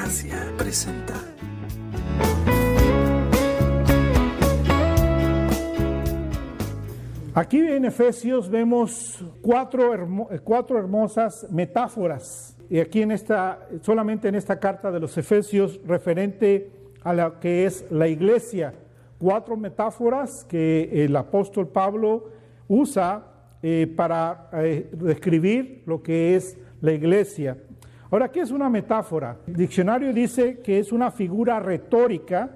Gracia presenta. Aquí en Efesios vemos cuatro hermosas metáforas. Y aquí solamente en esta carta de los Efesios, referente a lo que es la iglesia. 4 metáforas que el apóstol Pablo usa para describir lo que es la iglesia. Ahora, ¿qué es una metáfora? El diccionario dice que es una figura retórica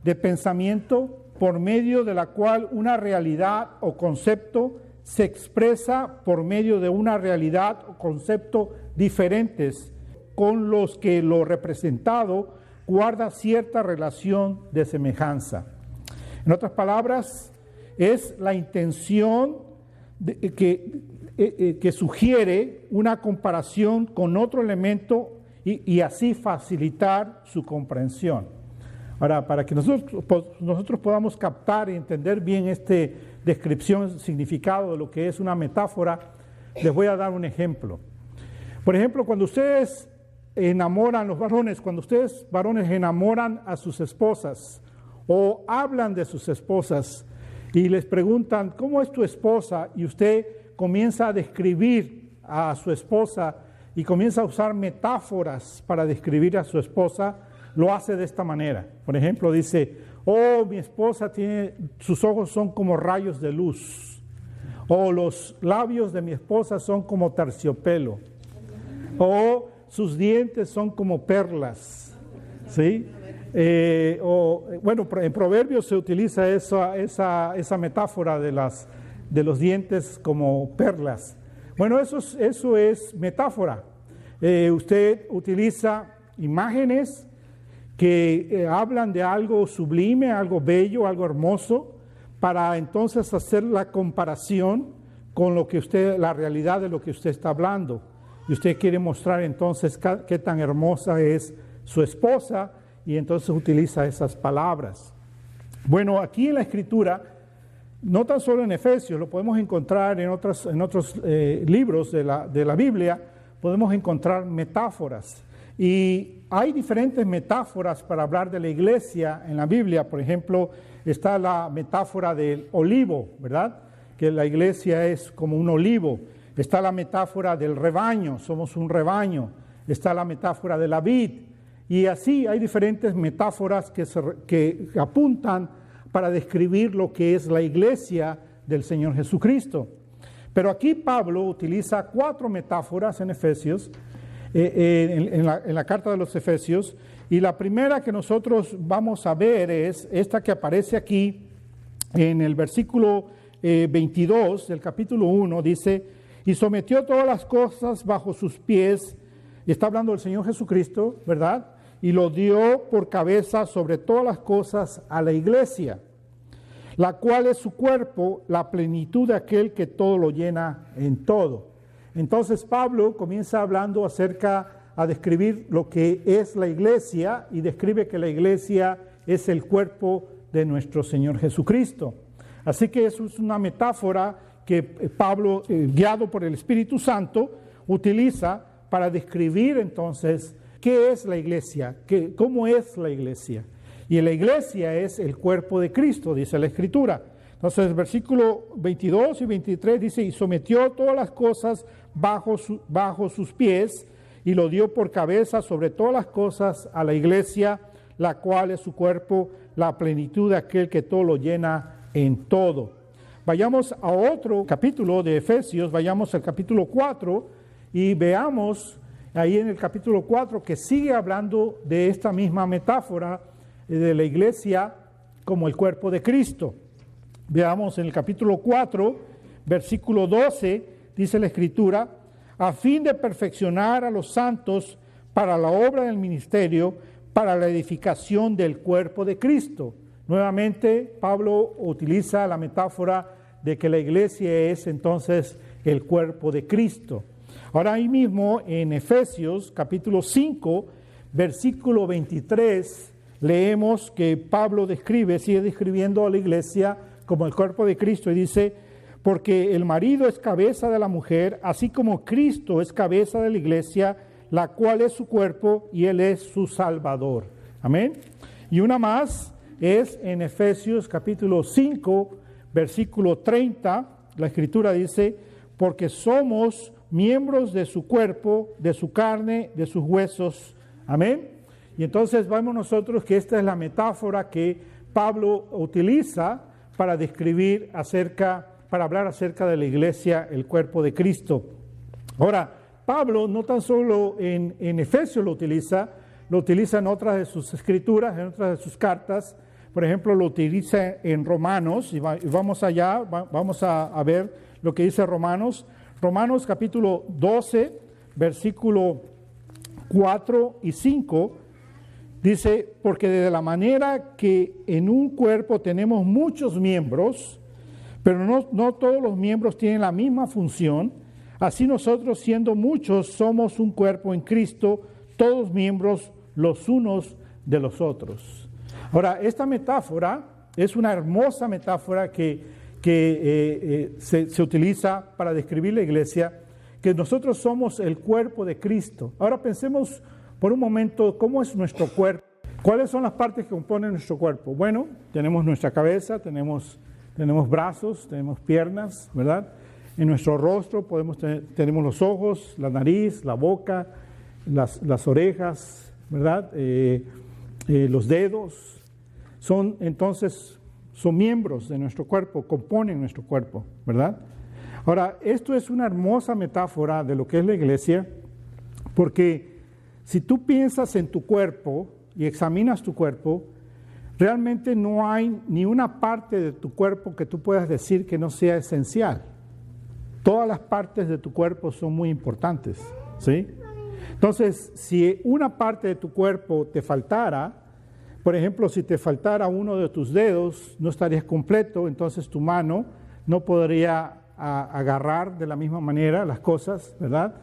de pensamiento por medio de la cual una realidad o concepto se expresa por medio de una realidad o concepto diferentes, con los que lo representado guarda cierta relación de semejanza. En otras palabras, es la intención que sugiere una comparación con otro elemento y así facilitar su comprensión. Ahora, para que nosotros podamos captar y entender bien esta descripción, significado de lo que es una metáfora, les voy a dar un ejemplo. Por ejemplo, cuando ustedes enamoran, cuando ustedes varones enamoran a sus esposas o hablan de sus esposas y les preguntan, ¿cómo es tu esposa? Y usted comienza a describir a su esposa y comienza a usar metáforas para describir a su esposa, lo hace de esta manera. Por ejemplo, dice, mi esposa sus ojos son como rayos de luz. O los labios de mi esposa son como terciopelo. O sus dientes son como perlas. ¿Sí? En Proverbios se utiliza esa metáfora de los dientes como perlas. Bueno, eso es metáfora. Usted utiliza imágenes que hablan de algo sublime, algo bello, algo hermoso, para entonces hacer la comparación con la realidad de lo que usted está hablando. Y usted quiere mostrar entonces qué tan hermosa es su esposa, y entonces utiliza esas palabras. Bueno, aquí en la Escritura, no tan solo en Efesios, lo podemos encontrar en otros libros de la Biblia, podemos encontrar metáforas. Y hay diferentes metáforas para hablar de la iglesia en la Biblia. Por ejemplo, está la metáfora del olivo, ¿verdad? Que la iglesia es como un olivo. Está la metáfora del rebaño, somos un rebaño. Está la metáfora de la vid. Y así hay diferentes metáforas que apuntan para describir lo que es la iglesia del Señor Jesucristo. Pero aquí Pablo utiliza 4 metáforas en Efesios, en la carta de los Efesios, y la primera que nosotros vamos a ver es esta que aparece aquí en el versículo 22 del capítulo 1, dice, y sometió todas las cosas bajo sus pies, y está hablando del Señor Jesucristo, ¿verdad? Y lo dio por cabeza sobre todas las cosas a la iglesia, la cual es su cuerpo, la plenitud de aquel que todo lo llena en todo. Entonces Pablo comienza hablando a describir lo que es la iglesia y describe que la iglesia es el cuerpo de nuestro Señor Jesucristo. Así que eso es una metáfora que Pablo, guiado por el Espíritu Santo, utiliza para describir entonces qué es la iglesia, cómo es la iglesia. Y la iglesia es el cuerpo de Cristo, dice la Escritura. Entonces, el versículo 22 y 23 dice, y sometió todas las cosas bajo sus pies, y lo dio por cabeza sobre todas las cosas a la iglesia, la cual es su cuerpo, la plenitud de aquel que todo lo llena en todo. Vayamos a otro capítulo de Efesios, vayamos al capítulo 4, y veamos ahí en el capítulo 4 que sigue hablando de esta misma metáfora de la iglesia como el cuerpo de Cristo. Veamos en el capítulo 4, versículo 12, dice la Escritura, a fin de perfeccionar a los santos para la obra del ministerio, para la edificación del cuerpo de Cristo. Nuevamente, Pablo utiliza la metáfora de que la iglesia es entonces el cuerpo de Cristo. Ahora ahí mismo en Efesios capítulo 5, versículo 23, leemos que Pablo sigue describiendo a la iglesia como el cuerpo de Cristo y dice, porque el marido es cabeza de la mujer, así como Cristo es cabeza de la iglesia, la cual es su cuerpo y Él es su Salvador. Amén. Y una más es en Efesios capítulo 5, versículo 30, la Escritura dice, porque somos miembros de su cuerpo, de su carne, de sus huesos. Amén. Y entonces vemos nosotros que esta es la metáfora que Pablo utiliza para describir para hablar acerca de la iglesia, el cuerpo de Cristo. Ahora, Pablo no tan solo en Efesios lo utiliza en otras de sus escrituras, en otras de sus cartas. Por ejemplo, lo utiliza en Romanos, y vamos allá, vamos a ver lo que dice Romanos. Romanos capítulo 12, versículo 4 y 5, dice, porque de la manera que en un cuerpo tenemos muchos miembros, pero no todos los miembros tienen la misma función, así nosotros siendo muchos somos un cuerpo en Cristo, todos miembros los unos de los otros. Ahora, esta metáfora es una hermosa metáfora que se utiliza para describir la iglesia, que nosotros somos el cuerpo de Cristo. Ahora pensemos por un momento cómo es nuestro cuerpo. ¿Cuáles son las partes que componen nuestro cuerpo? Bueno, tenemos nuestra cabeza, tenemos brazos, tenemos piernas, ¿verdad? En nuestro rostro tenemos los ojos, la nariz, la boca, las orejas, ¿verdad? Los dedos. Son miembros de nuestro cuerpo, componen nuestro cuerpo, ¿verdad? Ahora, esto es una hermosa metáfora de lo que es la iglesia, porque si tú piensas en tu cuerpo y examinas tu cuerpo, realmente no hay ni una parte de tu cuerpo que tú puedas decir que no sea esencial. Todas las partes de tu cuerpo son muy importantes, ¿sí? Entonces, si una parte de tu cuerpo te faltara, por ejemplo, si te faltara uno de tus dedos, no estarías completo, entonces tu mano no podría agarrar de la misma manera las cosas, ¿verdad?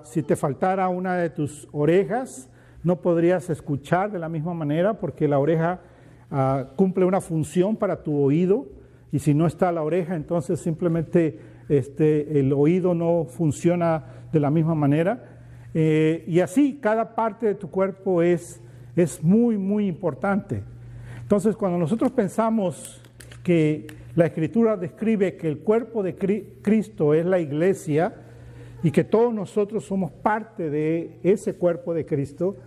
Si te faltara una de tus orejas, no podrías escuchar de la misma manera porque la oreja cumple una función para tu oído, y si no está la oreja, entonces simplemente el oído no funciona de la misma manera. Y así, cada parte de tu cuerpo es muy, muy importante. Entonces, cuando nosotros pensamos que la Escritura describe que el cuerpo de Cristo es la iglesia y que todos nosotros somos parte de ese cuerpo de Cristo,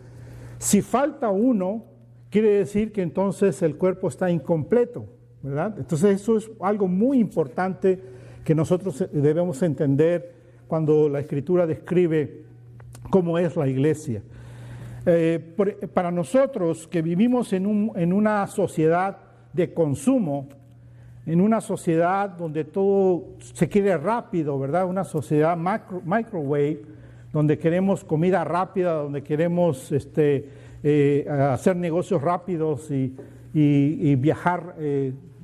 si falta uno, quiere decir que entonces el cuerpo está incompleto, ¿verdad? Entonces, eso es algo muy importante que nosotros debemos entender cuando la Escritura describe cómo es la iglesia. Para nosotros que vivimos en una sociedad de consumo, en una sociedad donde todo se quiere rápido, ¿verdad? Una sociedad microwave, donde queremos comida rápida, donde queremos hacer negocios rápidos y viajar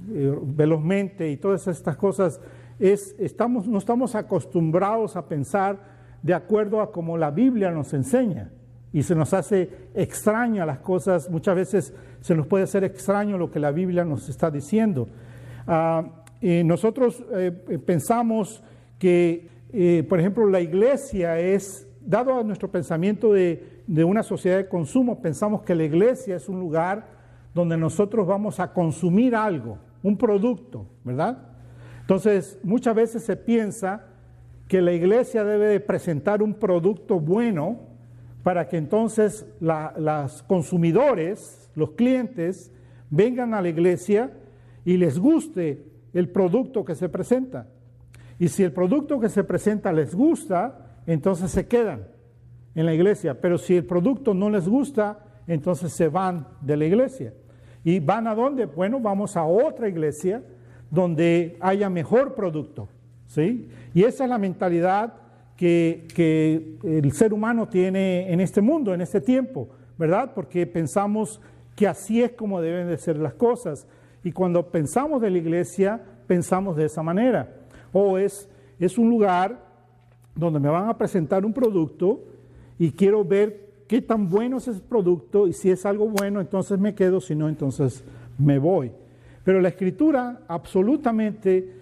velozmente y todas estas cosas, no estamos acostumbrados a pensar de acuerdo a como la Biblia nos enseña. Y se nos hace extraño las cosas, muchas veces se nos puede hacer extraño lo que la Biblia nos está diciendo. Nosotros pensamos que, por ejemplo, la iglesia dado a nuestro pensamiento de una sociedad de consumo, pensamos que la iglesia es un lugar donde nosotros vamos a consumir algo, un producto, ¿verdad? Entonces, muchas veces se piensa que la iglesia debe de presentar un producto bueno para que entonces los consumidores, los clientes, vengan a la iglesia y les guste el producto que se presenta. Y si el producto que se presenta les gusta, entonces se quedan en la iglesia. Pero si el producto no les gusta, entonces se van de la iglesia. ¿Y van a dónde? Bueno, vamos a otra iglesia donde haya mejor producto, ¿sí? Y esa es la mentalidad que el ser humano tiene en este mundo, en este tiempo, ¿verdad? Porque pensamos que así es como deben de ser las cosas. Y cuando pensamos de la iglesia, pensamos de esa manera. Es un lugar donde me van a presentar un producto y quiero ver qué tan bueno es ese producto, y si es algo bueno, entonces me quedo, si no, entonces me voy. Pero la Escritura absolutamente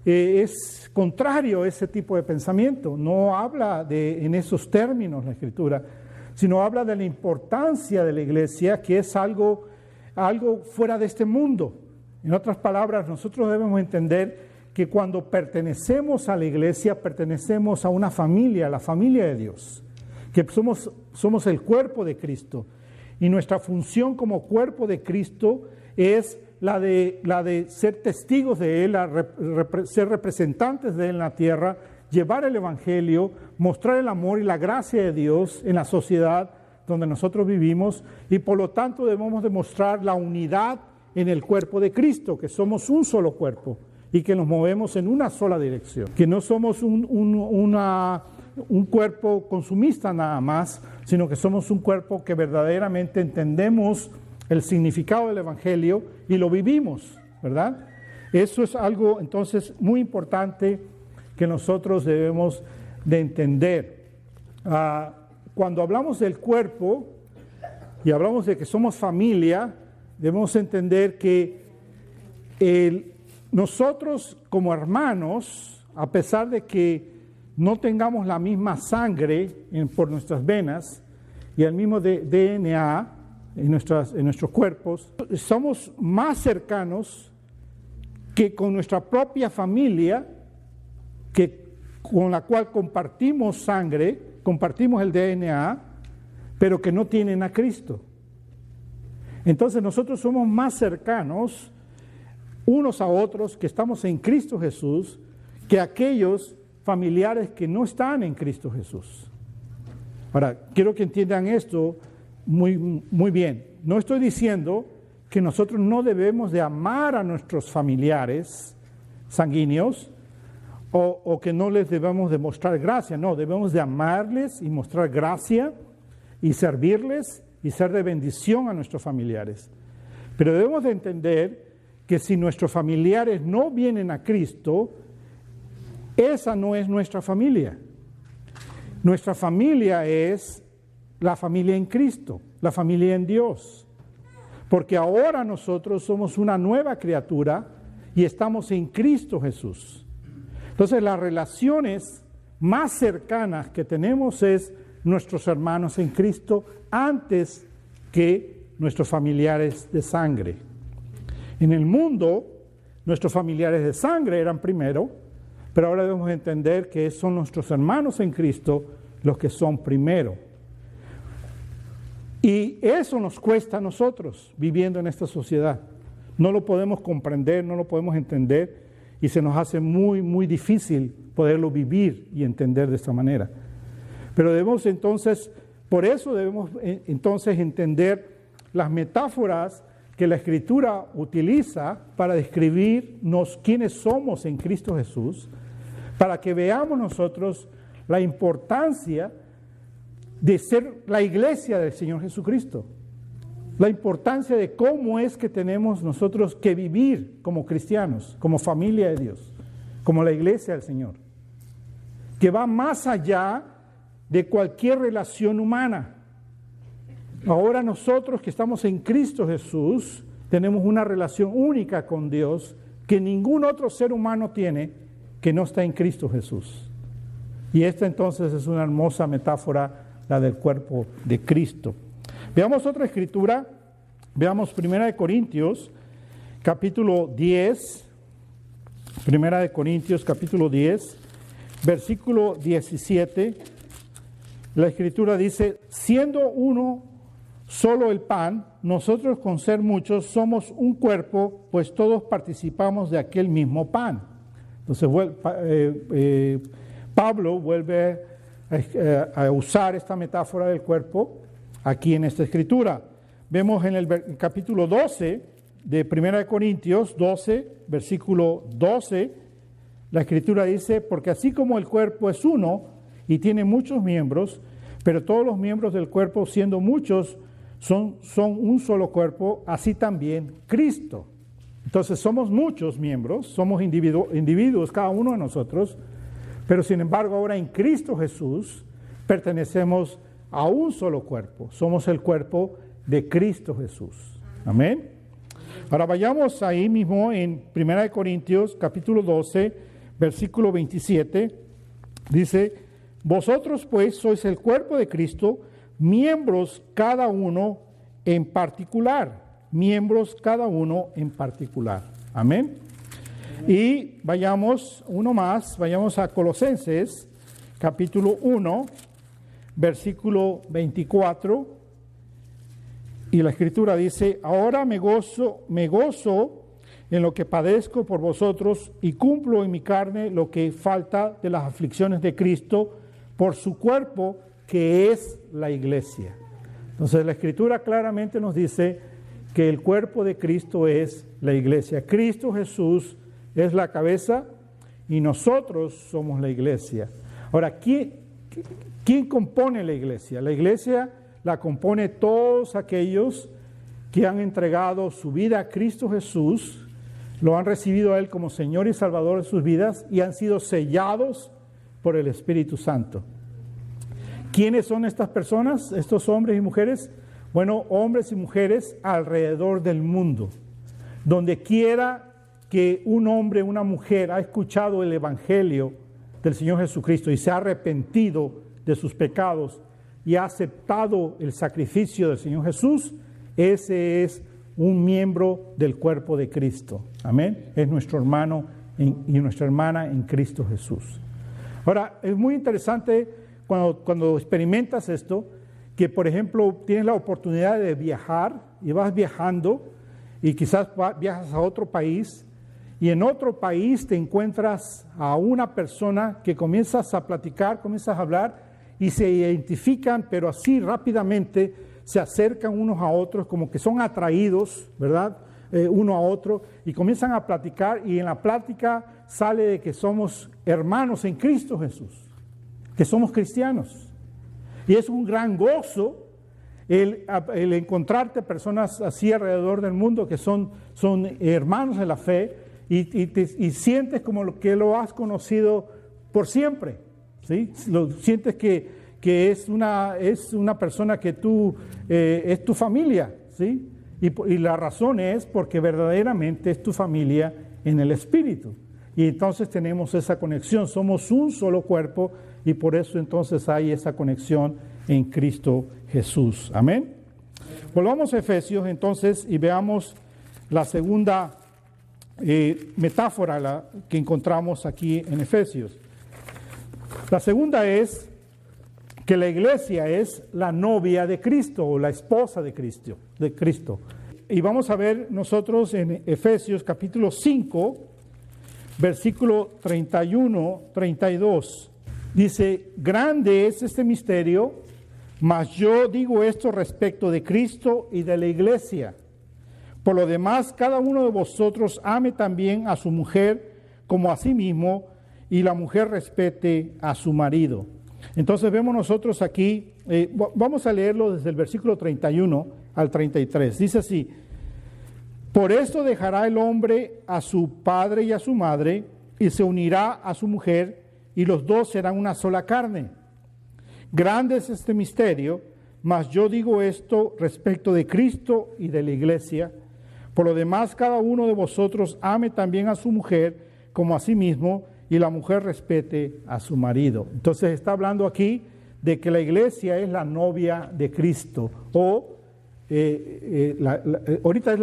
es contrario a ese tipo de pensamiento. No habla en esos términos la Escritura, sino habla de la importancia de la iglesia, que es algo fuera de este mundo. En otras palabras, nosotros debemos entender que cuando pertenecemos a la iglesia, pertenecemos a una familia, la familia de Dios, que somos el cuerpo de Cristo. Y nuestra función como cuerpo de Cristo es la de ser testigos de Él, ser representantes de Él en la tierra, llevar el Evangelio, mostrar el amor y la gracia de Dios en la sociedad donde nosotros vivimos, y por lo tanto debemos demostrar la unidad en el cuerpo de Cristo, que somos un solo cuerpo y que nos movemos en una sola dirección, que no somos un cuerpo consumista nada más, sino que somos un cuerpo que verdaderamente entendemos el significado del Evangelio y lo vivimos, ¿verdad? Eso es algo entonces muy importante que nosotros debemos de entender. Cuando hablamos del cuerpo y hablamos de que somos familia, debemos entender que nosotros como hermanos, a pesar de que no tengamos la misma sangre por nuestras venas y el mismo DNA en nuestros cuerpos, somos más cercanos que con nuestra propia familia, con la cual compartimos sangre, compartimos el DNA, pero que no tienen a Cristo. Entonces nosotros somos más cercanos unos a otros que estamos en Cristo Jesús que aquellos familiares que no están en Cristo Jesús. Ahora, quiero que entiendan esto muy, muy bien. No estoy diciendo que nosotros no debemos de amar a nuestros familiares sanguíneos o que no les debemos de mostrar gracia. No, debemos de amarles y mostrar gracia y servirles y ser de bendición a nuestros familiares. Pero debemos de entender que si nuestros familiares no vienen a Cristo, esa no es nuestra familia. Nuestra familia es la familia en Cristo, la familia en Dios. Porque ahora nosotros somos una nueva criatura y estamos en Cristo Jesús. Entonces las relaciones más cercanas que tenemos es nuestros hermanos en Cristo antes que nuestros familiares de sangre. En el mundo, nuestros familiares de sangre eran primero, pero ahora debemos entender que son nuestros hermanos en Cristo los que son primero. Y eso nos cuesta a nosotros viviendo en esta sociedad. No lo podemos comprender, no lo podemos entender y se nos hace muy, muy difícil poderlo vivir y entender de esta manera. Pero debemos entonces, por eso debemos entonces entender las metáforas que la Escritura utiliza para describirnos quiénes somos en Cristo Jesús, para que veamos nosotros la importancia de ser la iglesia del Señor Jesucristo, la importancia de cómo es que tenemos nosotros que vivir como cristianos, como familia de Dios, como la iglesia del Señor, que va más allá de cualquier relación humana. Ahora nosotros que estamos en Cristo Jesús tenemos una relación única con Dios que ningún otro ser humano tiene que no está en Cristo Jesús. Y esta entonces es una hermosa metáfora, la del cuerpo de Cristo. Veamos otra escritura, veamos 1 Corintios, capítulo 10, 1 Corintios, capítulo 10, versículo 17. La escritura dice: siendo uno solo el pan, nosotros con ser muchos somos un cuerpo, pues todos participamos de aquel mismo pan. Entonces Pablo vuelve a usar esta metáfora del cuerpo aquí en esta escritura. Vemos en el capítulo 12 de 1 Corintios 12, versículo 12, la escritura dice: porque así como el cuerpo es uno y tiene muchos miembros, pero todos los miembros del cuerpo, siendo muchos, son un solo cuerpo, así también Cristo. Entonces somos muchos miembros, somos individuos cada uno de nosotros, pero sin embargo ahora en Cristo Jesús pertenecemos a un solo cuerpo, somos el cuerpo de Cristo Jesús. Amén. Ahora vayamos ahí mismo en 1 Corintios capítulo 12, versículo 27, dice: vosotros pues sois el cuerpo de Cristo, miembros cada uno en particular. Miembros cada uno en particular. Amén. Y vayamos a Colosenses, capítulo 1, versículo 24. Y la Escritura dice: ahora me gozo en lo que padezco por vosotros y cumplo en mi carne lo que falta de las aflicciones de Cristo por su cuerpo, que es la iglesia. Entonces la Escritura claramente nos dice que el cuerpo de Cristo es la iglesia. Cristo Jesús es la cabeza y nosotros somos la iglesia. Ahora, ¿quién compone la iglesia? La iglesia la compone todos aquellos que han entregado su vida a Cristo Jesús, lo han recibido a Él como Señor y Salvador de sus vidas y han sido sellados por el Espíritu Santo. ¿Quiénes son estas personas, estos hombres y mujeres? Bueno, hombres y mujeres alrededor del mundo. Donde quiera que un hombre, una mujer ha escuchado el Evangelio del Señor Jesucristo y se ha arrepentido de sus pecados y ha aceptado el sacrificio del Señor Jesús, ese es un miembro del cuerpo de Cristo. Amén. Es nuestro hermano y nuestra hermana en Cristo Jesús. Ahora, es muy interesante cuando experimentas esto, que por ejemplo tienes la oportunidad de viajar y vas viajando y quizás viajas a otro país y en otro país te encuentras a una persona que comienzas a platicar, comienzas a hablar y se identifican, pero así rápidamente se acercan unos a otros, como que son atraídos, ¿verdad? Uno a otro, y comienzan a platicar, y en la plática sale de que somos hermanos en Cristo Jesús, que somos cristianos. Y es un gran gozo el encontrarte personas así alrededor del mundo que son hermanos de la fe, y sientes como que lo has conocido por siempre. ¿Sí? Sientes que es una persona que es tu familia, ¿sí? Y la razón es porque verdaderamente es tu familia en el Espíritu. Y entonces tenemos esa conexión, somos un solo cuerpo y por eso entonces hay esa conexión en Cristo Jesús. Amén. Volvamos a Efesios entonces y veamos la segunda metáfora que encontramos aquí en Efesios. La segunda es que la iglesia es la novia de Cristo o la esposa de Cristo. Y vamos a ver nosotros en Efesios capítulo 5, versículo 31, 32. Dice: grande es este misterio, mas yo digo esto respecto de Cristo y de la iglesia. Por lo demás, cada uno de vosotros ame también a su mujer como a sí mismo, y la mujer respete a su marido. Entonces vemos nosotros aquí, vamos a leerlo desde el versículo 31 al 33. Dice así: por esto dejará el hombre a su padre y a su madre, y se unirá a su mujer, y los dos serán una sola carne. Grande es este misterio, mas yo digo esto respecto de Cristo y de la iglesia. Por lo demás, cada uno de vosotros ame también a su mujer como a sí mismo, y la mujer respete a su marido. Entonces está hablando aquí de que la iglesia es la novia de Cristo, o ahorita es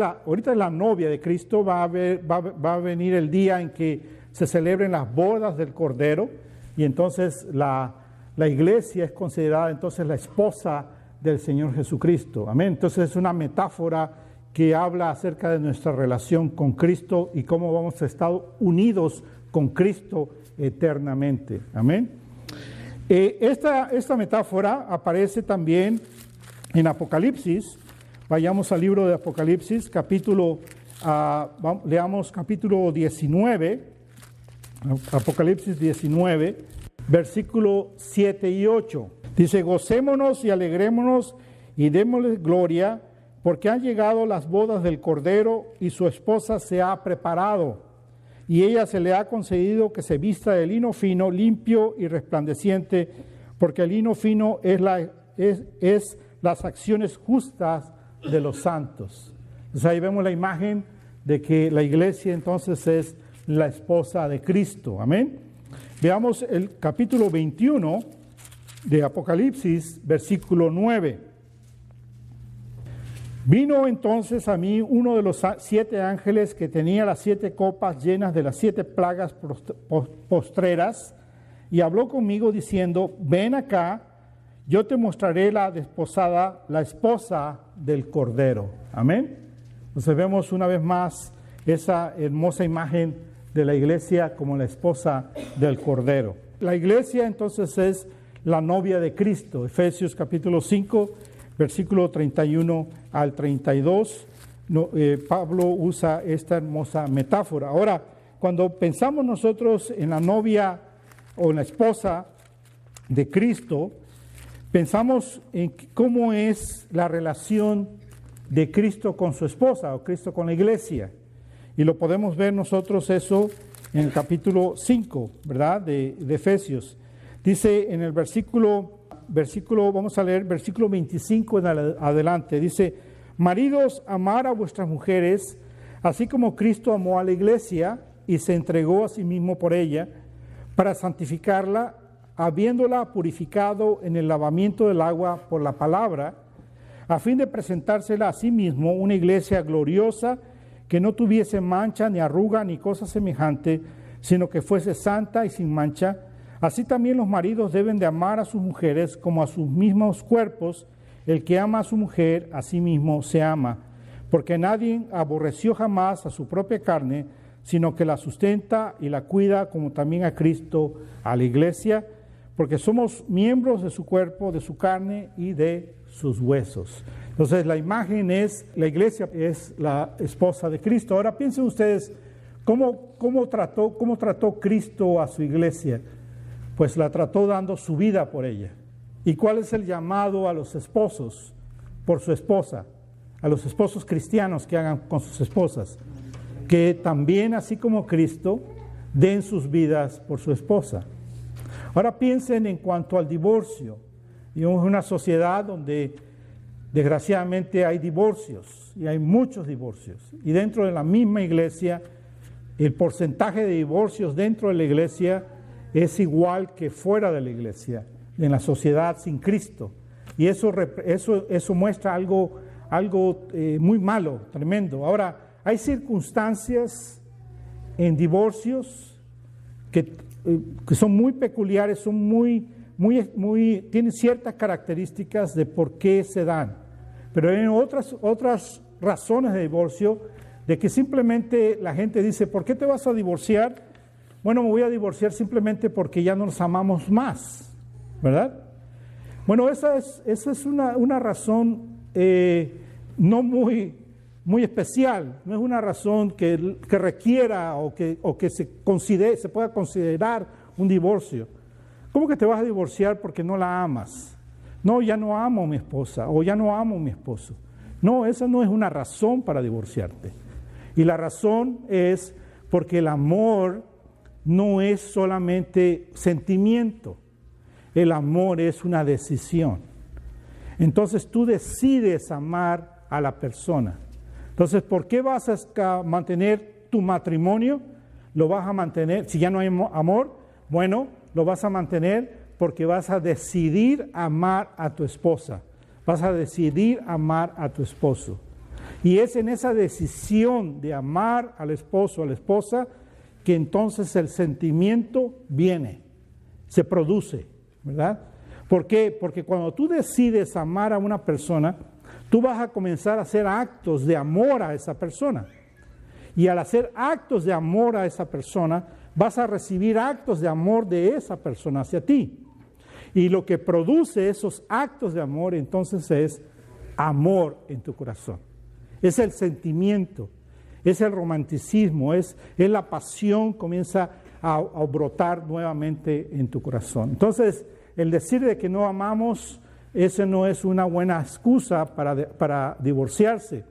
la novia de Cristo. Va a venir el día en que se celebren las bodas del Cordero, y entonces la iglesia es considerada entonces la esposa del Señor Jesucristo. Amén. Entonces es una metáfora que habla acerca de nuestra relación con Cristo y cómo vamos a estar unidos con Cristo eternamente. Amén. Esta metáfora aparece también en Apocalipsis. Vayamos al libro de Apocalipsis, leamos capítulo 19, Apocalipsis 19, versículo 7 y 8. Dice: gocémonos y alegrémonos y démosle gloria, porque han llegado las bodas del Cordero y su esposa se ha preparado. Y ella se le ha concedido que se vista de lino fino, limpio y resplandeciente, porque el lino fino es las acciones justas de los santos. Entonces ahí vemos la imagen de que la iglesia entonces es la esposa de Cristo. Amén. Veamos el capítulo 21 de Apocalipsis, versículo 9. Vino entonces a mí uno de los 7 ángeles que tenía las 7 copas llenas de las 7 plagas postreras, y habló conmigo diciendo: ven acá, yo te mostraré la desposada, la esposa del Cordero. Amén. Entonces vemos una vez más esa hermosa imagen de la iglesia como la esposa del Cordero. La iglesia entonces es la novia de Cristo. Efesios capítulo 5, versículo 31 al 32, Pablo usa esta hermosa metáfora. Ahora, cuando pensamos nosotros en la novia o en la esposa de Cristo, pensamos en cómo es la relación de Cristo con su esposa o Cristo con la iglesia. Y lo podemos ver nosotros eso en el capítulo 5, ¿verdad? De Efesios. Dice en el versículo, vamos a leer versículo 25 en adelante. Dice: maridos, amad a vuestras mujeres, así como Cristo amó a la iglesia y se entregó a sí mismo por ella, para santificarla, habiéndola purificado en el lavamiento del agua por la palabra, a fin de presentársela a sí mismo una iglesia gloriosa, que no tuviese mancha, ni arruga, ni cosa semejante, sino que fuese santa y sin mancha. Así también los maridos deben de amar a sus mujeres como a sus mismos cuerpos. El que ama a su mujer, a sí mismo se ama, porque nadie aborreció jamás a su propia carne, sino que la sustenta y la cuida, como también a Cristo, a la iglesia, porque somos miembros de su cuerpo, de su carne y de sus huesos. Entonces la imagen es, la iglesia es la esposa de Cristo. Ahora piensen ustedes, ¿cómo trató Cristo a su iglesia? Pues la trató dando su vida por ella. ¿Y cuál es el llamado a los esposos por su esposa? A los esposos cristianos que hagan con sus esposas. Que también, así como Cristo, den sus vidas por su esposa. Ahora piensen en cuanto al divorcio. Vivimos en una sociedad donde desgraciadamente hay divorcios, y hay muchos divorcios. Y dentro de la misma iglesia, el porcentaje de divorcios dentro de la iglesia es igual que fuera de la iglesia, en la sociedad sin Cristo. Y eso muestra algo muy malo, tremendo. Ahora, hay circunstancias en divorcios que son muy peculiares, son tienen ciertas características de por qué se dan. Pero hay otras razones de divorcio, de que simplemente la gente dice: ¿por qué te vas a divorciar? Bueno, me voy a divorciar simplemente porque ya no nos amamos más, ¿verdad? Bueno, esa es una razón no muy especial, no es una razón que requiera o que se pueda considerar un divorcio. ¿Cómo que te vas a divorciar porque no la amas? No, ya no amo a mi esposa o ya no amo a mi esposo. No, esa no es una razón para divorciarte. Y la razón es porque el amor no es solamente sentimiento, el amor es una decisión. Entonces tú decides amar a la persona. Entonces, ¿por qué vas a mantener tu matrimonio? Lo vas a mantener, si ya no hay amor, bueno, lo vas a mantener porque vas a decidir amar a tu esposa, vas a decidir amar a tu esposo. Y es en esa decisión de amar al esposo o a la esposa que entonces el sentimiento viene, se produce, ¿verdad? ¿Por qué? Porque cuando tú decides amar a una persona, tú vas a comenzar a hacer actos de amor a esa persona. Y al hacer actos de amor a esa persona, vas a recibir actos de amor de esa persona hacia ti. Y lo que produce esos actos de amor entonces es amor en tu corazón. Es el sentimiento, es el romanticismo, es la pasión, comienza a brotar nuevamente en tu corazón. Entonces, el decir de que no amamos, esa no es una buena excusa para divorciarse,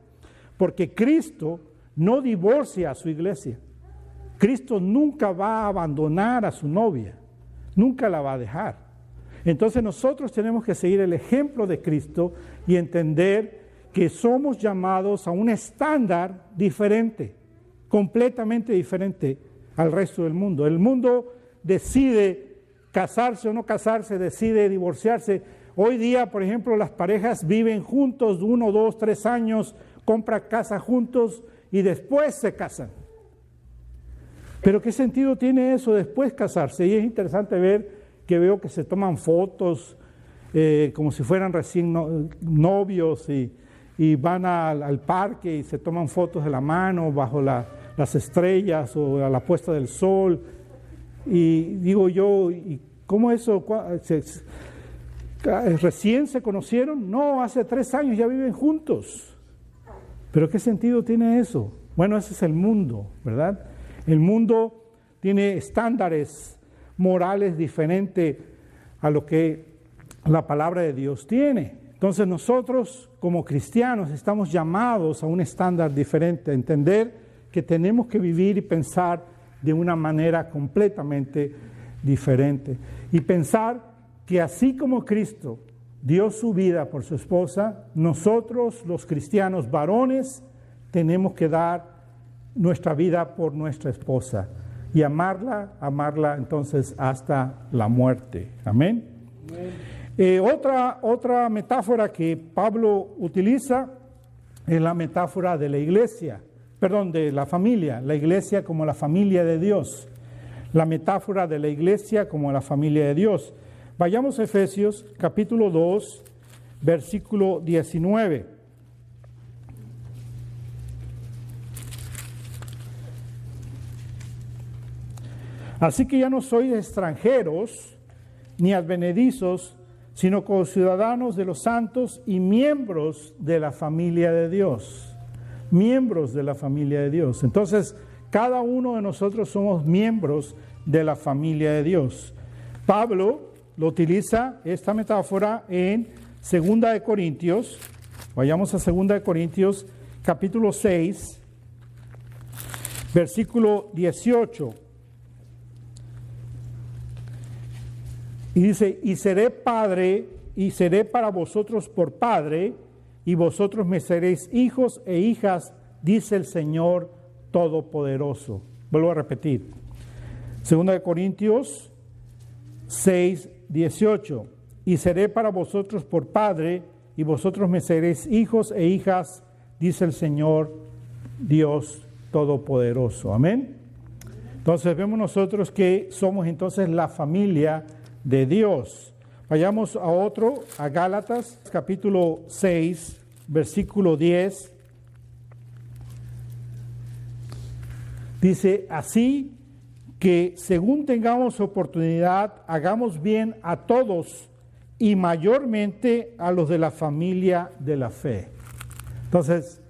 porque Cristo no divorcia a su iglesia. Cristo nunca va a abandonar a su novia, nunca la va a dejar. Entonces nosotros tenemos que seguir el ejemplo de Cristo y entender que somos llamados a un estándar diferente, completamente diferente al resto del mundo. El mundo decide casarse o no casarse, decide divorciarse. Hoy día, por ejemplo, las parejas viven juntos 1, 2, 3 años, compran casa juntos y después se casan. Pero ¿qué sentido tiene eso después casarse? Y es interesante veo que se toman fotos como si fueran recién novios y van al parque y se toman fotos de la mano bajo las estrellas o a la puesta del sol. Y digo yo, ¿y cómo eso? ¿Recién se conocieron? No, hace 3 años ya viven juntos. ¿Pero qué sentido tiene eso? Bueno, ese es el mundo, ¿verdad? El mundo tiene estándares morales diferentes a lo que la palabra de Dios tiene. Entonces nosotros como cristianos estamos llamados a un estándar diferente, a entender que tenemos que vivir y pensar de una manera completamente diferente. Y pensar que así como Cristo dio su vida por su esposa, nosotros los cristianos varones tenemos que dar nuestra vida por nuestra esposa y amarla entonces hasta la muerte. Amén. Otra metáfora que Pablo utiliza es la metáfora de la iglesia, de la familia, la iglesia como la familia de Dios, la metáfora de la iglesia como la familia de Dios. Vayamos a Efesios capítulo 2, versículo 19. Así que ya no sois extranjeros ni advenedizos, sino conciudadanos de los santos y miembros de la familia de Dios. Miembros de la familia de Dios. Entonces, cada uno de nosotros somos miembros de la familia de Dios. Pablo lo utiliza, esta metáfora, en 2 de Corintios. Vayamos a 2 de Corintios, capítulo 6, versículo 18. Y dice, y seré padre, y seré para vosotros por padre, y vosotros me seréis hijos e hijas, dice el Señor Todopoderoso. Vuelvo a repetir. 2 de Corintios 6, 18. Y seré para vosotros por padre, y vosotros me seréis hijos e hijas, dice el Señor Dios Todopoderoso. Amén. Entonces vemos nosotros que somos entonces la familia de Dios. Vayamos a Gálatas, capítulo 6, versículo 10. Dice, así que según tengamos oportunidad, hagamos bien a todos y mayormente a los de la familia de la fe. Entonces,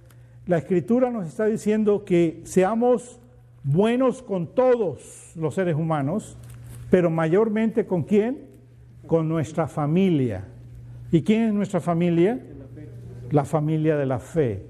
la Escritura nos está diciendo que seamos buenos con todos los seres humanos, pero mayormente ¿con quién? Con nuestra familia. ¿Y quién es nuestra familia? La familia de la fe,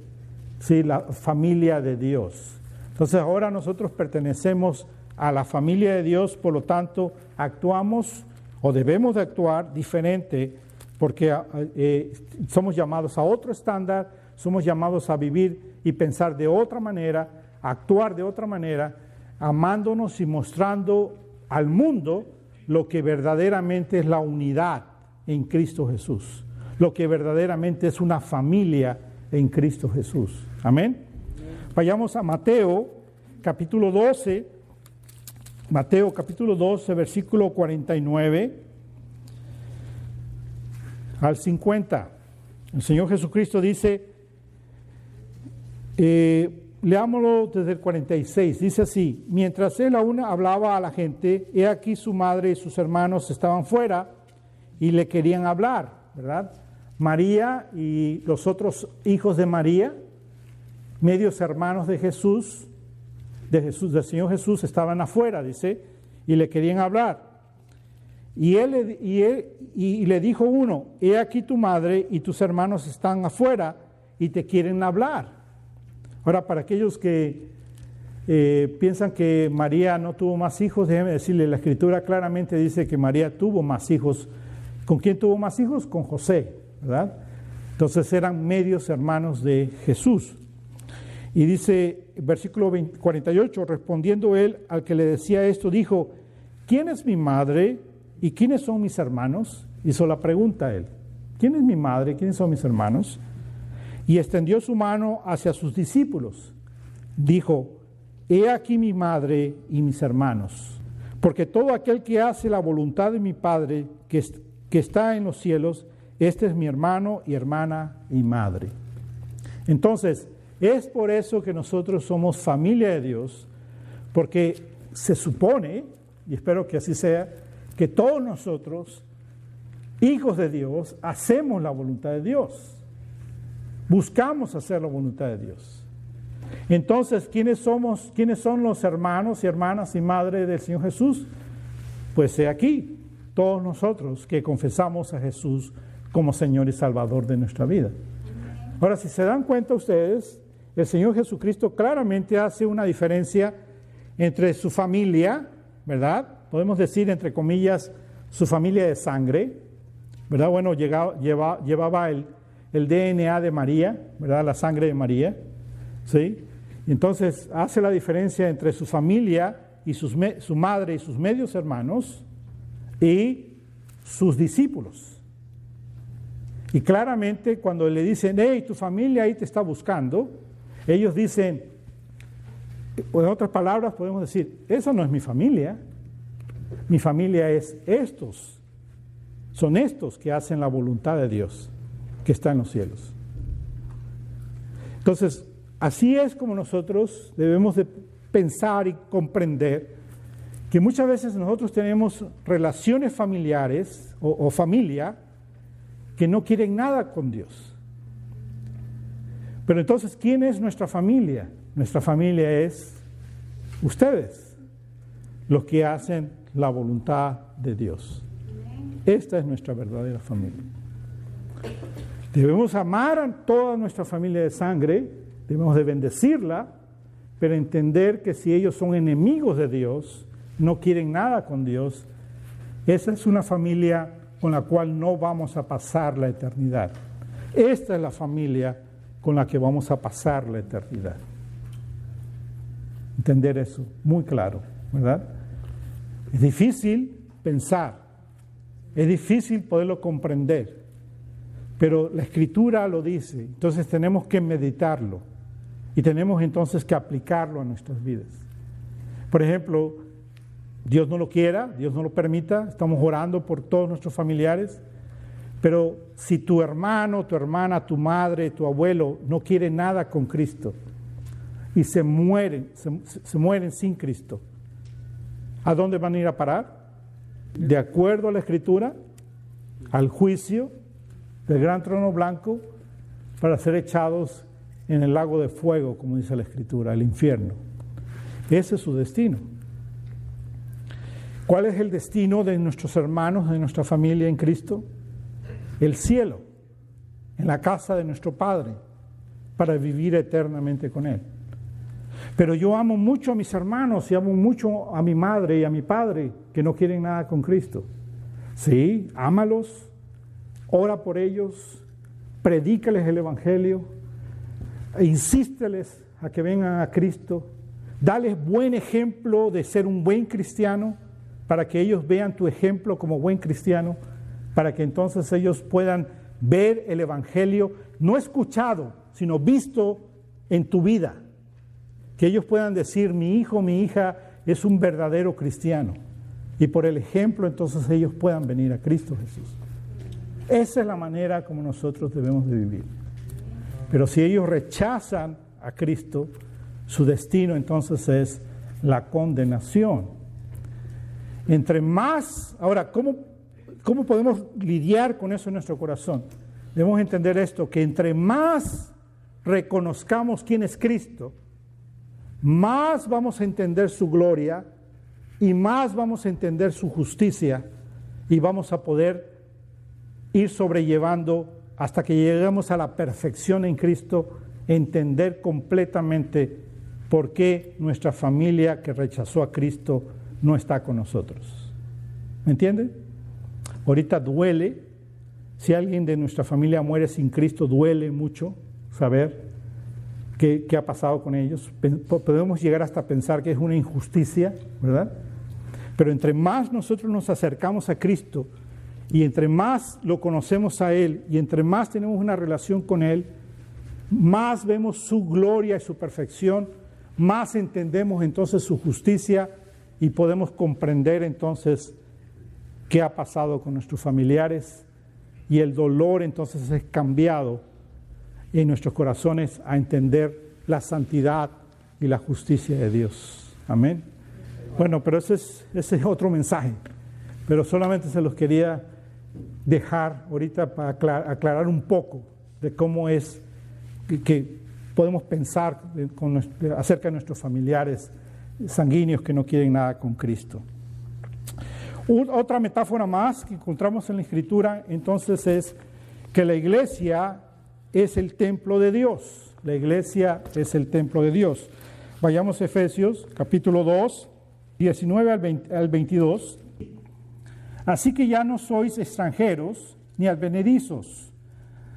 ¿sí? La familia de Dios. Entonces ahora nosotros pertenecemos a la familia de Dios, por lo tanto actuamos o debemos de actuar diferente porque somos llamados a otro estándar, somos llamados a vivir y pensar de otra manera, a actuar de otra manera, amándonos y mostrando al mundo lo que verdaderamente es la unidad en Cristo Jesús, lo que verdaderamente es una familia en Cristo Jesús. Amén. Vayamos a Mateo capítulo 12, versículo 49 al 50. El Señor Jesucristo dice, leámoslo desde el 46, dice así, mientras él aún hablaba a la gente, he aquí su madre y sus hermanos estaban fuera y le querían hablar, ¿verdad? María y los otros hijos de María, medios hermanos de Jesús, del Señor Jesús, estaban afuera, dice, y le querían hablar. Y le dijo uno, he aquí tu madre y tus hermanos están afuera y te quieren hablar. Ahora, para aquellos que piensan que María no tuvo más hijos, déjenme decirle, la Escritura claramente dice que María tuvo más hijos. ¿Con quién tuvo más hijos? Con José, ¿verdad? Entonces eran medios hermanos de Jesús. Y dice, versículo 48, respondiendo él al que le decía esto, dijo, ¿quién es mi madre y quiénes son mis hermanos? Hizo la pregunta a él, ¿quién es mi madre y quiénes son mis hermanos? Y extendió su mano hacia sus discípulos. Dijo, he aquí mi madre y mis hermanos, porque todo aquel que hace la voluntad de mi Padre que está en los cielos, este es mi hermano y hermana y madre. Entonces, es por eso que nosotros somos familia de Dios, porque se supone, y espero que así sea, que todos nosotros, hijos de Dios, hacemos la voluntad de Dios. Buscamos hacer la voluntad de Dios. Entonces, ¿quiénes son los hermanos y hermanas y madre del Señor Jesús? Pues he aquí, todos nosotros que confesamos a Jesús como Señor y Salvador de nuestra vida. Ahora, si se dan cuenta ustedes, el Señor Jesucristo claramente hace una diferencia entre su familia, ¿verdad? Podemos decir, entre comillas, su familia de sangre, ¿verdad? Bueno, llevaba el DNA de María, ¿verdad? La sangre de María, ¿sí? Entonces, hace la diferencia entre su familia y su madre y sus medios hermanos y sus discípulos. Y claramente, cuando le dicen, hey, tu familia ahí te está buscando, ellos dicen, o en otras palabras podemos decir, esa no es mi familia es estos, son estos que hacen la voluntad de Dios, que está en los cielos. Entonces, así es como nosotros debemos de pensar y comprender que muchas veces nosotros tenemos relaciones familiares o familia que no quieren nada con Dios. Pero entonces, ¿quién es nuestra familia? Nuestra familia es ustedes, los que hacen la voluntad de Dios. Esta es nuestra verdadera familia. Debemos amar a toda nuestra familia de sangre, debemos de bendecirla, pero entender que si ellos son enemigos de Dios, no quieren nada con Dios, esa es una familia con la cual no vamos a pasar la eternidad. Esta es la familia con la que vamos a pasar la eternidad. Entender eso, muy claro, ¿verdad? Es difícil pensar, es difícil poderlo comprender, pero la Escritura lo dice, entonces tenemos que meditarlo y tenemos entonces que aplicarlo a nuestras vidas. Por ejemplo, Dios no lo quiera, Dios no lo permita, estamos orando por todos nuestros familiares, pero si tu hermano, tu hermana, tu madre, tu abuelo no quiere nada con Cristo y se mueren sin Cristo, ¿a dónde van a ir a parar? De acuerdo a la Escritura, al juicio del gran trono blanco para ser echados en el lago de fuego, como dice la Escritura, el infierno. Ese es su destino. ¿Cuál es el destino de nuestros hermanos, de nuestra familia en Cristo? El cielo, en la casa de nuestro Padre, para vivir eternamente con Él. Pero yo amo mucho a mis hermanos y amo mucho a mi madre y a mi padre que no quieren nada con Cristo. Sí, ámalos, ora por ellos, predícales el Evangelio, insísteles a que vengan a Cristo, dales buen ejemplo de ser un buen cristiano para que ellos vean tu ejemplo como buen cristiano, para que entonces ellos puedan ver el Evangelio, no escuchado, sino visto en tu vida. Que ellos puedan decir, mi hijo, mi hija es un verdadero cristiano. Y por el ejemplo entonces ellos puedan venir a Cristo Jesús. Esa es la manera como nosotros debemos de vivir. Pero si ellos rechazan a Cristo, su destino entonces es la condenación. Entre más, ahora, ¿cómo podemos lidiar con eso en nuestro corazón? Debemos entender esto, que entre más reconozcamos quién es Cristo, más vamos a entender su gloria y más vamos a entender su justicia y vamos a poder ir sobrellevando hasta que lleguemos a la perfección en Cristo, entender completamente por qué nuestra familia que rechazó a Cristo no está con nosotros. ¿Me entienden? Ahorita duele, si alguien de nuestra familia muere sin Cristo, duele mucho saber ¿Qué ha pasado con ellos? Podemos llegar hasta pensar que es una injusticia, ¿verdad? Pero entre más nosotros nos acercamos a Cristo y entre más lo conocemos a Él y entre más tenemos una relación con Él, más vemos su gloria y su perfección, más entendemos entonces su justicia y podemos comprender entonces qué ha pasado con nuestros familiares y el dolor entonces es cambiado en nuestros corazones a entender la santidad y la justicia de Dios. Amén. Bueno, pero ese es otro mensaje, pero solamente se los quería dejar ahorita para aclarar un poco de cómo es que podemos pensar acerca de nuestros familiares sanguíneos que no quieren nada con Cristo. Otra metáfora más que encontramos en la Escritura entonces es que la iglesia es el templo de Dios. La iglesia es el templo de Dios. Vayamos a Efesios capítulo 2, 19 al 22. Así que ya no sois extranjeros ni advenedizos,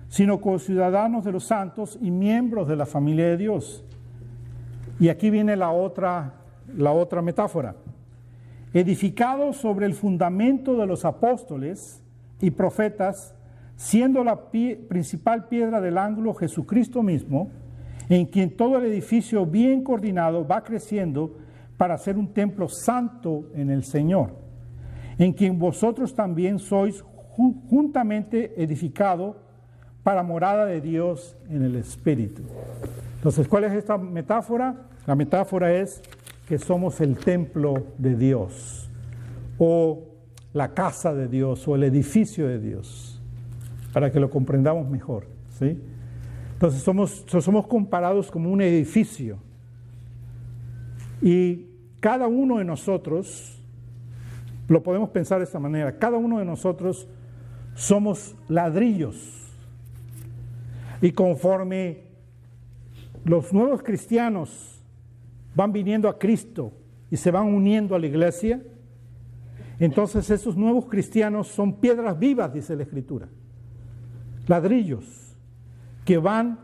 sino conciudadanos de los santos y miembros de la familia de Dios. Y aquí viene la otra metáfora. Edificados sobre el fundamento de los apóstoles y profetas, siendo la principal piedra del ángulo Jesucristo mismo, en quien todo el edificio bien coordinado va creciendo para ser un templo santo en el Señor, en quien vosotros también sois juntamente edificado para morada de Dios en el Espíritu. Entonces, ¿cuál es esta metáfora? La metáfora es que somos el templo de Dios, o la casa de Dios, o el edificio de Dios, para que lo comprendamos mejor, ¿sí? Entonces somos comparados como un edificio, y cada uno de nosotros, lo podemos pensar de esta manera, cada uno de nosotros somos ladrillos, y conforme los nuevos cristianos van viniendo a Cristo y se van uniendo a la iglesia, entonces esos nuevos cristianos son piedras vivas, dice la Escritura, ladrillos que van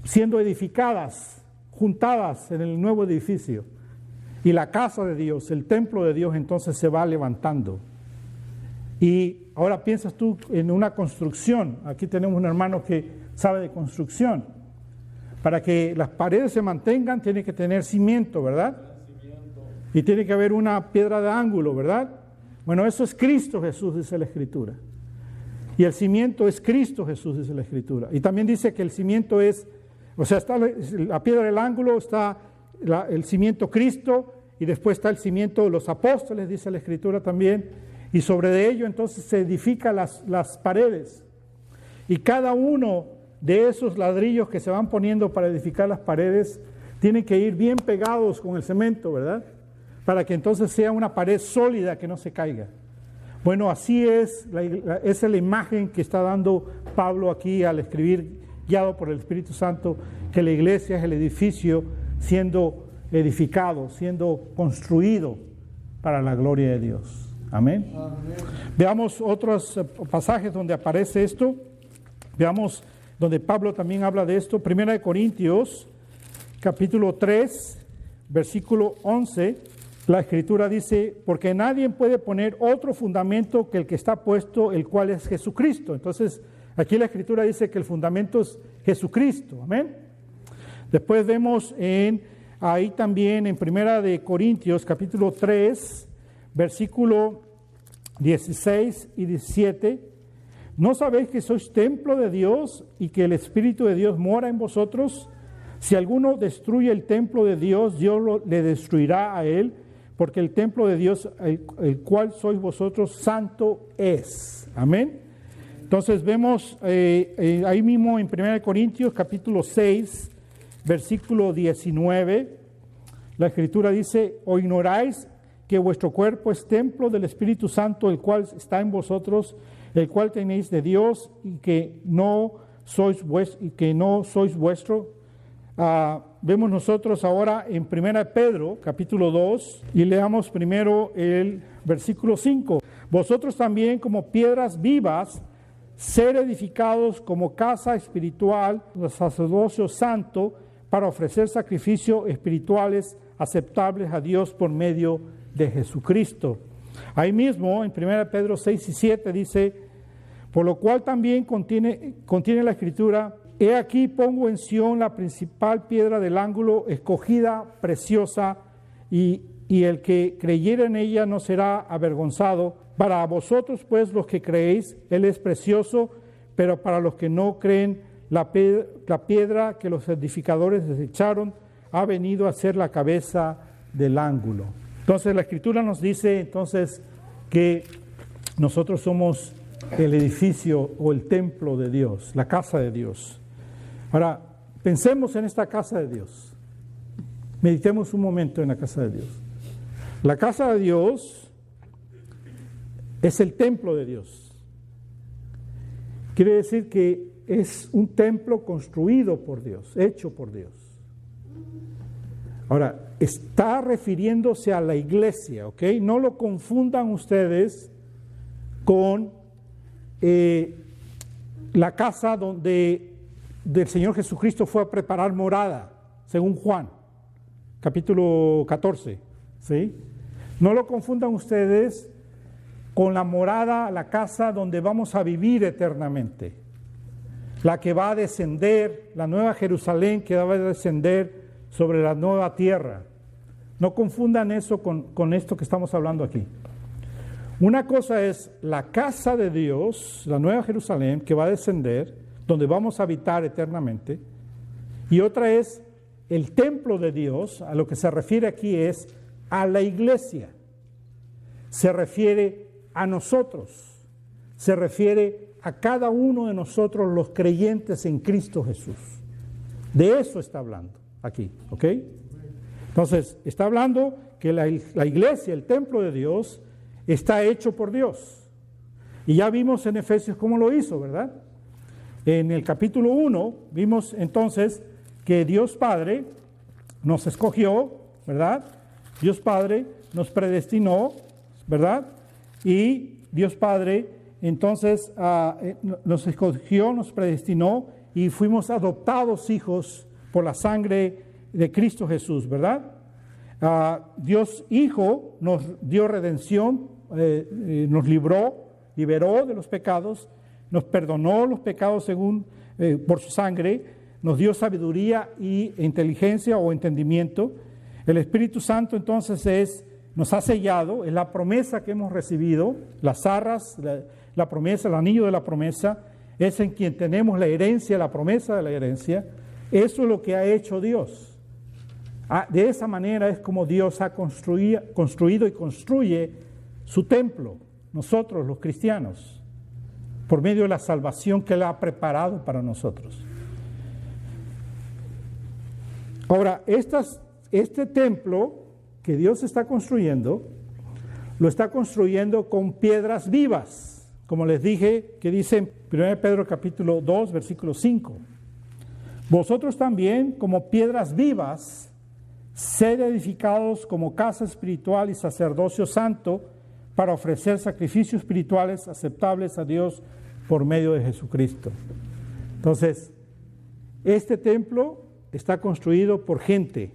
siendo edificadas, juntadas en el nuevo edificio, y la casa de Dios, el templo de Dios, entonces se va levantando. Y ahora piensas tú en una construcción. Aquí tenemos un hermano que sabe de construcción. Para que las paredes se mantengan, tiene que tener cimiento, ¿verdad? Y tiene que haber una piedra de ángulo, ¿verdad? Bueno, eso es Cristo Jesús, dice la Escritura. Y el cimiento es Cristo Jesús, dice la Escritura. Y también dice que el cimiento es, o sea, está la piedra del ángulo, está el cimiento Cristo, y después está el cimiento de los apóstoles, dice la Escritura también, y sobre de ello entonces se edifican las paredes. Y cada uno de esos ladrillos que se van poniendo para edificar las paredes tienen que ir bien pegados con el cemento, ¿verdad? Para que entonces sea una pared sólida que no se caiga. Bueno, así es, esa es la imagen que está dando Pablo aquí al escribir, guiado por el Espíritu Santo, que la iglesia es el edificio siendo edificado, siendo construido para la gloria de Dios. Amén. Amén. Veamos otros pasajes donde aparece esto. Veamos donde Pablo también habla de esto. 1 Corintios, capítulo 3, versículo 11. La Escritura dice, porque nadie puede poner otro fundamento que el que está puesto, el cual es Jesucristo. Entonces, aquí la Escritura dice que el fundamento es Jesucristo. Amén. Después vemos ahí también en 1 Corintios, capítulo 3, versículo 16 y 17. ¿No sabéis que sois templo de Dios y que el Espíritu de Dios mora en vosotros? Si alguno destruye el templo de Dios, Dios le destruirá a él, porque el templo de Dios, el cual sois vosotros, santo es. Amén. Entonces vemos ahí mismo en 1 Corintios capítulo 6, versículo 19, la Escritura dice, ¿o ignoráis que vuestro cuerpo es templo del Espíritu Santo, el cual está en vosotros, el cual tenéis de Dios y que no sois vuestro? Vemos nosotros ahora en 1 Pedro, capítulo 2, y leamos primero el versículo 5. Vosotros también como piedras vivas ser edificados como casa espiritual, sacerdocio santo, para ofrecer sacrificios espirituales aceptables a Dios por medio de Jesucristo. Ahí mismo, en 1 Pedro 6 y 7 dice, por lo cual también contiene la Escritura, he aquí pongo en Sión la principal piedra del ángulo, escogida, preciosa, y el que creyere en ella no será avergonzado. Para vosotros, pues, los que creéis, Él es precioso, pero para los que no creen, la piedra que los edificadores desecharon ha venido a ser la cabeza del ángulo. Entonces, la Escritura nos dice, entonces, que nosotros somos el edificio o el templo de Dios, la casa de Dios. Ahora, pensemos en esta casa de Dios. Meditemos un momento en la casa de Dios. La casa de Dios es el templo de Dios. Quiere decir que es un templo construido por Dios, hecho por Dios. Ahora, está refiriéndose a la iglesia, ¿ok? No lo confundan ustedes con la casa donde del Señor Jesucristo fue a preparar morada, según Juan, capítulo 14, ¿sí? No lo confundan ustedes con la morada, la casa donde vamos a vivir eternamente, la que va a descender, la nueva Jerusalén que va a descender sobre la nueva tierra. No confundan eso con esto que estamos hablando aquí. Una cosa es la casa de Dios, la nueva Jerusalén que va a descender, donde vamos a habitar eternamente, y otra es el templo de Dios. A lo que se refiere aquí es a la iglesia, se refiere a nosotros, se refiere a cada uno de nosotros los creyentes en Cristo Jesús. De eso está hablando aquí, ¿ok? Entonces, está hablando que la iglesia, el templo de Dios, está hecho por Dios. Y ya vimos en Efesios cómo lo hizo, ¿verdad? En el capítulo 1 vimos entonces que Dios Padre nos escogió, ¿verdad? Dios Padre nos predestinó, ¿verdad? Y Dios Padre entonces nos escogió, nos predestinó y fuimos adoptados hijos por la sangre de Cristo Jesús, ¿verdad? Dios Hijo nos dio redención, nos liberó de los pecados, nos perdonó los pecados por su sangre, nos dio sabiduría y inteligencia o entendimiento. El Espíritu Santo entonces nos ha sellado, es la promesa que hemos recibido, las arras, la promesa, el anillo de la promesa, es en quien tenemos la herencia, la promesa de la herencia. Eso es lo que ha hecho Dios. De esa manera es como Dios ha construido y construye su templo, nosotros los cristianos, por medio de la salvación que Él ha preparado para nosotros. Ahora, este templo que Dios está construyendo, lo está construyendo con piedras vivas, como les dije, que dice en 1 Pedro capítulo 2, versículo 5. Vosotros también, como piedras vivas, sed edificados como casa espiritual y sacerdocio santo, para ofrecer sacrificios espirituales aceptables a Dios por medio de Jesucristo. Entonces, este templo está construido por gente.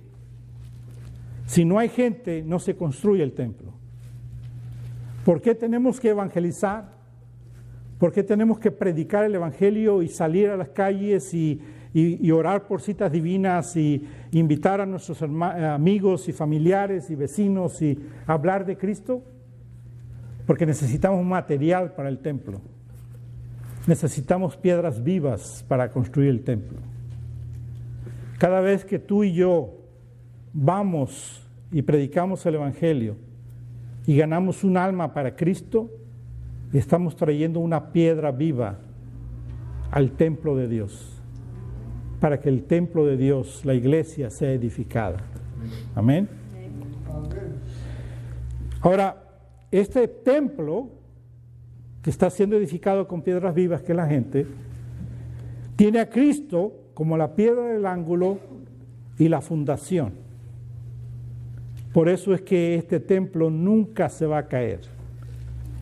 Si no hay gente, no se construye el templo. ¿Por qué tenemos que evangelizar? ¿Por qué tenemos que predicar el evangelio y salir a las calles y orar por citas divinas y invitar a nuestros amigos y familiares y vecinos y hablar de Cristo? Porque necesitamos material para el templo. Necesitamos piedras vivas para construir el templo. Cada vez que tú y yo vamos y predicamos el evangelio y ganamos un alma para Cristo, estamos trayendo una piedra viva al templo de Dios, para que el templo de Dios, la iglesia, sea edificada. Amén. Ahora, este templo que está siendo edificado con piedras vivas, que es la gente, tiene a Cristo como la piedra del ángulo y la fundación. Por eso es que este templo nunca se va a caer.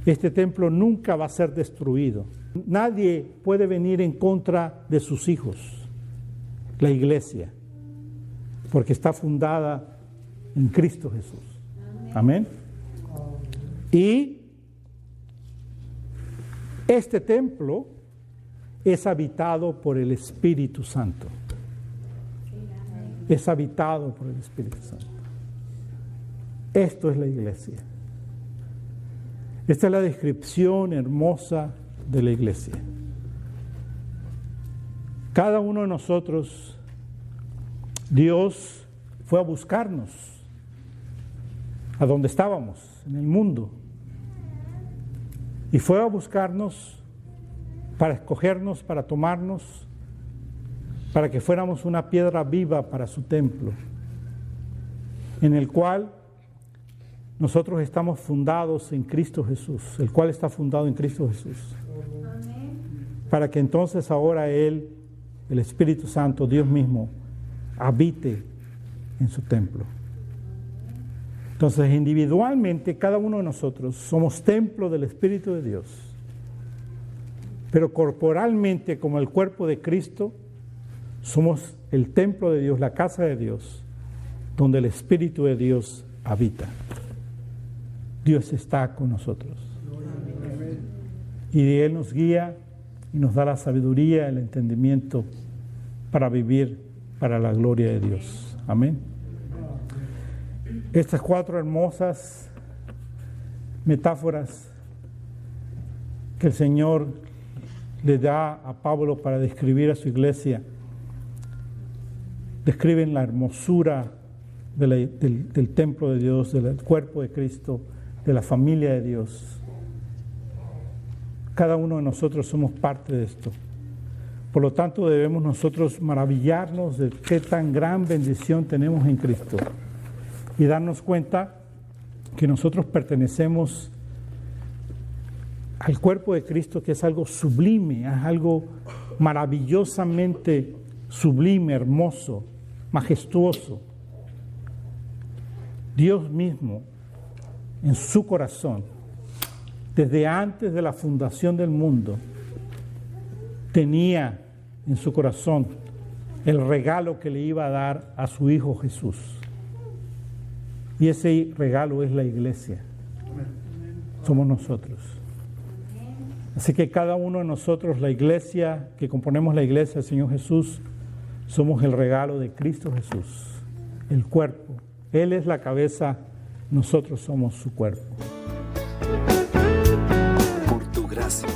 Este templo nunca va a ser destruido. Nadie puede venir en contra de sus hijos, la iglesia, porque está fundada en Cristo Jesús. Amén. Y este templo es habitado por el Espíritu Santo. Es habitado por el Espíritu Santo. Esto es la iglesia. Esta es la descripción hermosa de la iglesia. Cada uno de nosotros, Dios fue a buscarnos a donde estábamos, en el mundo. Y fue a buscarnos para escogernos, para tomarnos, para que fuéramos una piedra viva para su templo, en el cual nosotros estamos fundados en Cristo Jesús, el cual está fundado en Cristo Jesús. Para que entonces ahora Él, el Espíritu Santo, Dios mismo, habite en su templo. Entonces, individualmente, cada uno de nosotros somos templo del Espíritu de Dios. Pero corporalmente, como el cuerpo de Cristo, somos el templo de Dios, la casa de Dios, donde el Espíritu de Dios habita. Dios está con nosotros. Y Él nos guía y nos da la sabiduría, el entendimiento para vivir para la gloria de Dios. Amén. Estas 4 hermosas metáforas que el Señor le da a Pablo para describir a su iglesia, describen la hermosura del templo de Dios, del cuerpo de Cristo, de la familia de Dios. Cada uno de nosotros somos parte de esto. Por lo tanto, debemos nosotros maravillarnos de qué tan gran bendición tenemos en Cristo y darnos cuenta que nosotros pertenecemos al cuerpo de Cristo, que es algo sublime, es algo maravillosamente sublime, hermoso, majestuoso. Dios mismo, en su corazón, desde antes de la fundación del mundo, tenía en su corazón el regalo que le iba a dar a su Hijo Jesús. Y ese regalo es la iglesia. Somos nosotros. Así que cada uno de nosotros, la iglesia, que componemos la iglesia del Señor Jesús, somos el regalo de Cristo Jesús, el cuerpo. Él es la cabeza, nosotros somos su cuerpo. Por tu gracia